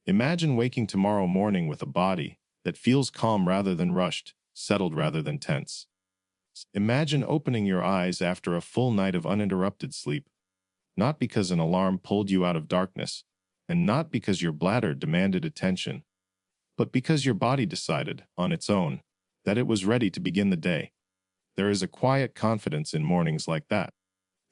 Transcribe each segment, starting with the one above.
Imagine waking tomorrow morning with a body that feels calm rather than rushed, settled rather than tense. Imagine opening your eyes after a full night of uninterrupted sleep, not because an alarm pulled you out of darkness, and not because your bladder demanded attention, but because your body decided, on its own, that it was ready to begin the day. There is a quiet confidence in mornings like that,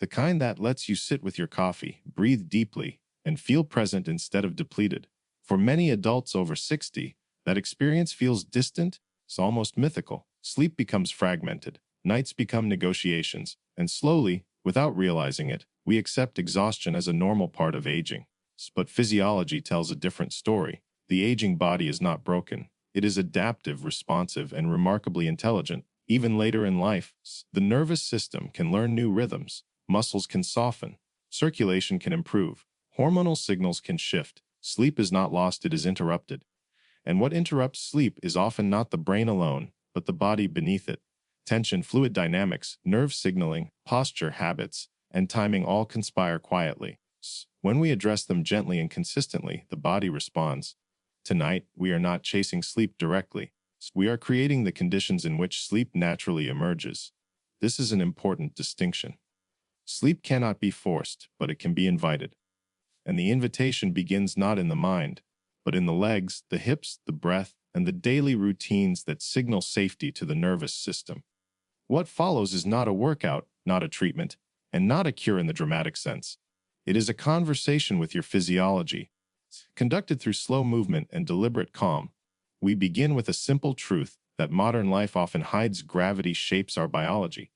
the kind that lets you sit with your coffee, breathe deeply, and feel present instead of depleted. For many adults over 60, that experience feels distant, it's almost mythical. Sleep becomes fragmented, nights become negotiations, and slowly, without realizing it, we accept exhaustion as a normal part of aging. But physiology tells a different story. The aging body is not broken. It is adaptive, responsive, and remarkably intelligent. Even later in life, the nervous system can learn new rhythms, muscles can soften, circulation can improve, hormonal signals can shift. Sleep is not lost, it is interrupted. And what interrupts sleep is often not the brain alone, but the body beneath it. Tension, fluid dynamics, nerve signaling, posture, habits, and timing all conspire quietly. When we address them gently and consistently, the body responds. Tonight, we are not chasing sleep directly. We are creating the conditions in which sleep naturally emerges. This is an important distinction. Sleep cannot be forced, but it can be invited. And the invitation begins not in the mind, but in the legs, the hips, the breath, and the daily routines that signal safety to the nervous system. What follows is not a workout, not a treatment, and not a cure in the dramatic sense. It is a conversation with your physiology, conducted through slow movement and deliberate calm. We begin with a simple truth that modern life often hides. Gravity shapes our biology.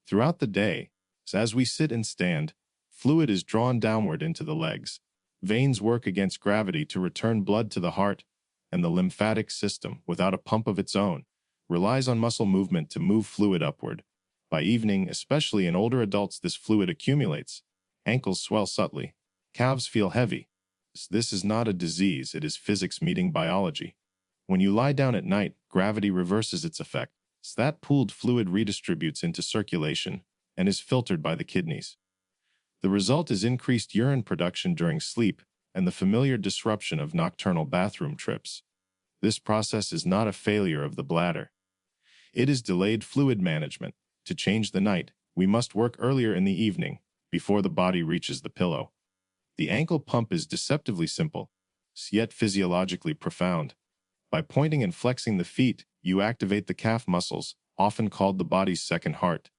Throughout the day, as we sit and stand, fluid is drawn downward into the legs. Veins work against gravity to return blood to the heart, and the lymphatic system, without a pump of its own, relies on muscle movement to move fluid upward. By evening, especially in older adults, this fluid accumulates. Ankles swell subtly. Calves feel heavy. This is not a disease, it is physics meeting biology. When you lie down at night, gravity reverses its effect. That pooled fluid redistributes into circulation and is filtered by the kidneys. The result is increased urine production during sleep and the familiar disruption of nocturnal bathroom trips. This process is not a failure of the bladder. It is delayed fluid management. To change the night, we must work earlier in the evening, before the body reaches the pillow. The ankle pump is deceptively simple, yet physiologically profound. By pointing and flexing the feet, you activate the calf muscles, often called the body's second heart.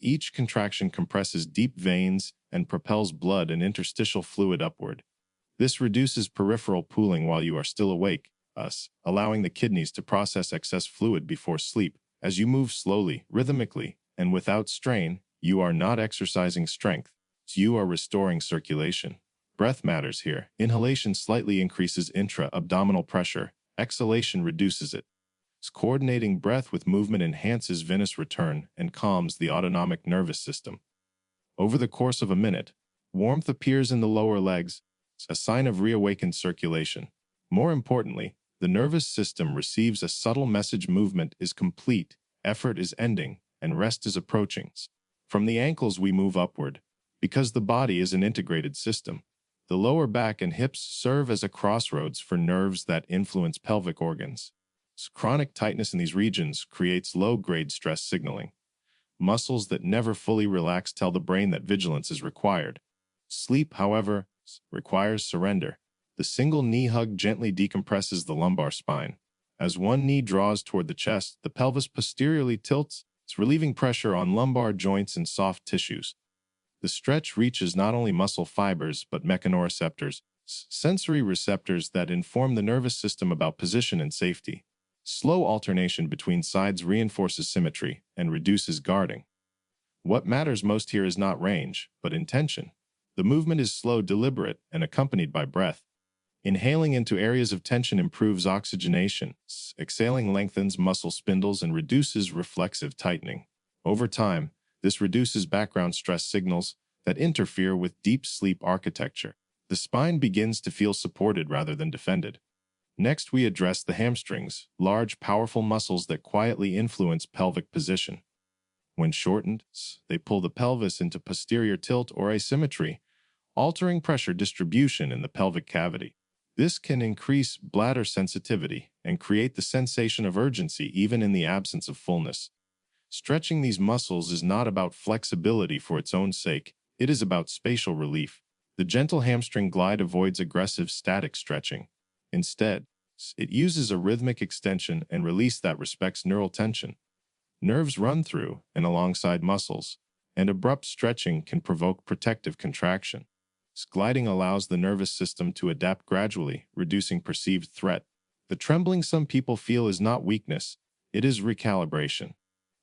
Each contraction compresses deep veins and propels blood and interstitial fluid upward. This reduces peripheral pooling while you are still awake, allowing the kidneys to process excess fluid before sleep. As you move slowly, rhythmically, and without strain, you are not exercising strength. You are restoring circulation. Breath matters here. Inhalation slightly increases intra-abdominal pressure. Exhalation reduces it. Coordinating breath with movement enhances venous return and calms the autonomic nervous system. Over the course of a minute, warmth appears in the lower legs, a sign of reawakened circulation. More importantly, the nervous system receives a subtle message: movement is complete, effort is ending, and rest is approaching. From the ankles we move upward, because the body is an integrated system. The lower back and hips serve as a crossroads for nerves that influence pelvic organs. Chronic tightness in these regions creates low-grade stress signaling. Muscles that never fully relax tell the brain that vigilance is required. Sleep, however, requires surrender. The single knee hug gently decompresses the lumbar spine. As one knee draws toward the chest, the pelvis posteriorly tilts, relieving pressure on lumbar joints and soft tissues. The stretch reaches not only muscle fibers but mechanoreceptors, sensory receptors that inform the nervous system about position and safety. Slow alternation between sides reinforces symmetry and reduces guarding. What matters most here is not range, but intention. The movement is slow, deliberate, and accompanied by breath. Inhaling into areas of tension improves oxygenation. Exhaling lengthens muscle spindles and reduces reflexive tightening. Over time, this reduces background stress signals that interfere with deep sleep architecture. The spine begins to feel supported rather than defended. Next, we address the hamstrings, large, powerful muscles that quietly influence pelvic position. When shortened, they pull the pelvis into posterior tilt or asymmetry, altering pressure distribution in the pelvic cavity. This can increase bladder sensitivity and create the sensation of urgency even in the absence of fullness. Stretching these muscles is not about flexibility for its own sake, it is about spatial relief. The gentle hamstring glide avoids aggressive static stretching. Instead, it uses a rhythmic extension and release that respects neural tension. Nerves run through and alongside muscles, and abrupt stretching can provoke protective contraction. Gliding allows the nervous system to adapt gradually, reducing perceived threat. The trembling some people feel is not weakness, it is recalibration.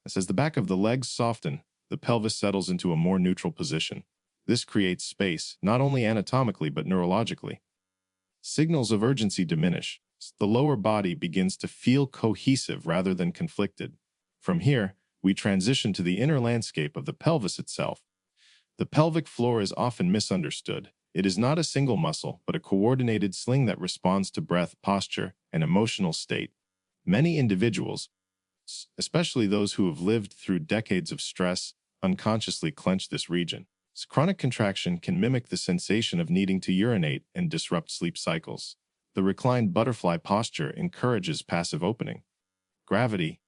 As the back of the legs soften, the pelvis settles into a more neutral position. This creates space, not only anatomically but neurologically. Signals of urgency diminish. The lower body begins to feel cohesive rather than conflicted. From here, we transition to the inner landscape of the pelvis itself. The pelvic floor is often misunderstood. It is not a single muscle, but a coordinated sling that responds to breath, posture, and emotional state. Many individuals, especially those who have lived through decades of stress, unconsciously clench this region. Chronic contraction can mimic the sensation of needing to urinate and disrupt sleep cycles. The reclined butterfly posture encourages passive opening. Gravity,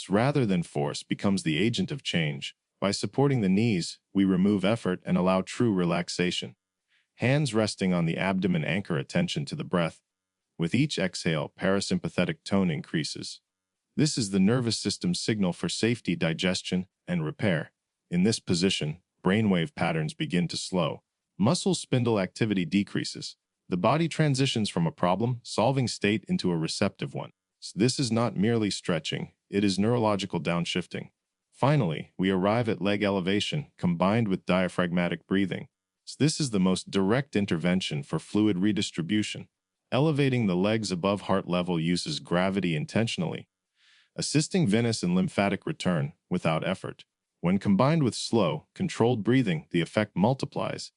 rather than force, becomes the agent of change. By supporting the knees, we remove effort and allow true relaxation. Hands resting on the abdomen anchor attention to the breath. With each exhale, parasympathetic tone increases. This is the nervous system's signal for safety, digestion, and repair. In this position, brainwave patterns begin to slow. Muscle spindle activity decreases. The body transitions from a problem-solving state into a receptive one. This is not merely stretching, it is neurological downshifting. Finally, we arrive at leg elevation combined with diaphragmatic breathing. This is the most direct intervention for fluid redistribution. Elevating the legs above heart level uses gravity intentionally, assisting venous and lymphatic return without effort. When combined with slow, controlled breathing, the effect multiplies.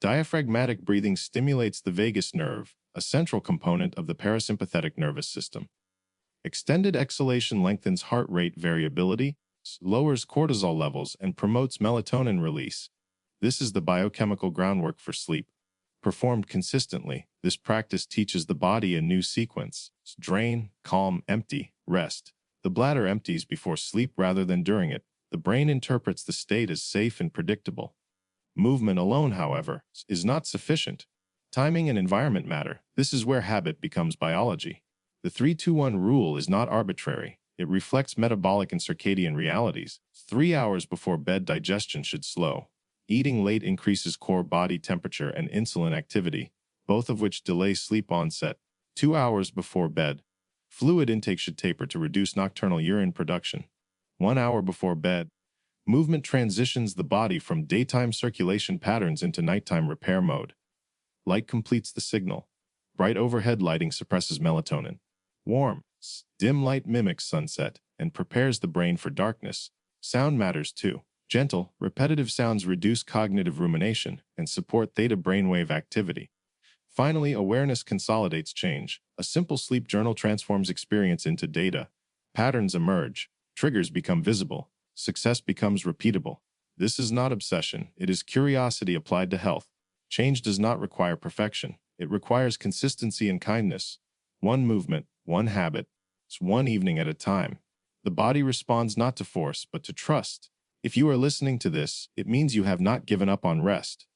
Diaphragmatic breathing stimulates the vagus nerve, a central component of the parasympathetic nervous system. Extended exhalation lengthens heart rate variability, lowers cortisol levels, and promotes melatonin release. This is the biochemical groundwork for sleep. Performed consistently, this practice teaches the body a new sequence: drain, calm, empty, rest. The bladder empties before sleep rather than during it. The brain interprets the state as safe and predictable. Movement alone, however, is not sufficient. Timing and environment matter. This is where habit becomes biology. The 3-2-1 rule is not arbitrary. It reflects metabolic and circadian realities. 3 hours before bed, digestion should slow. Eating late increases core body temperature and insulin activity, both of which delay sleep onset. 2 hours before bed, fluid intake should taper to reduce nocturnal urine production. 1 hour before bed, movement transitions the body from daytime circulation patterns into nighttime repair mode. Light completes the signal. Bright overhead lighting suppresses melatonin. Warm, dim light mimics sunset and prepares the brain for darkness. Sound matters too. Gentle, repetitive sounds reduce cognitive rumination and support theta brainwave activity. Finally, awareness consolidates change. A simple sleep journal transforms experience into data. Patterns emerge. Triggers become visible. Success becomes repeatable. This is not obsession. It is curiosity applied to health. Change does not require perfection. It requires consistency and kindness. One movement, one habit, one evening at a time. The body responds not to force, but to trust. If you are listening to this, it means you have not given up on rest.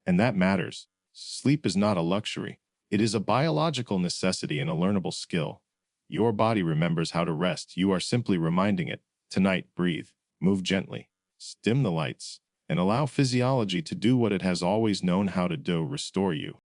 And that matters. Sleep is not a luxury. It is a biological necessity and a learnable skill. Your body remembers how to rest. You are simply reminding it. Tonight, breathe, move gently, dim the lights, and allow physiology to do what it has always known how to do: restore you.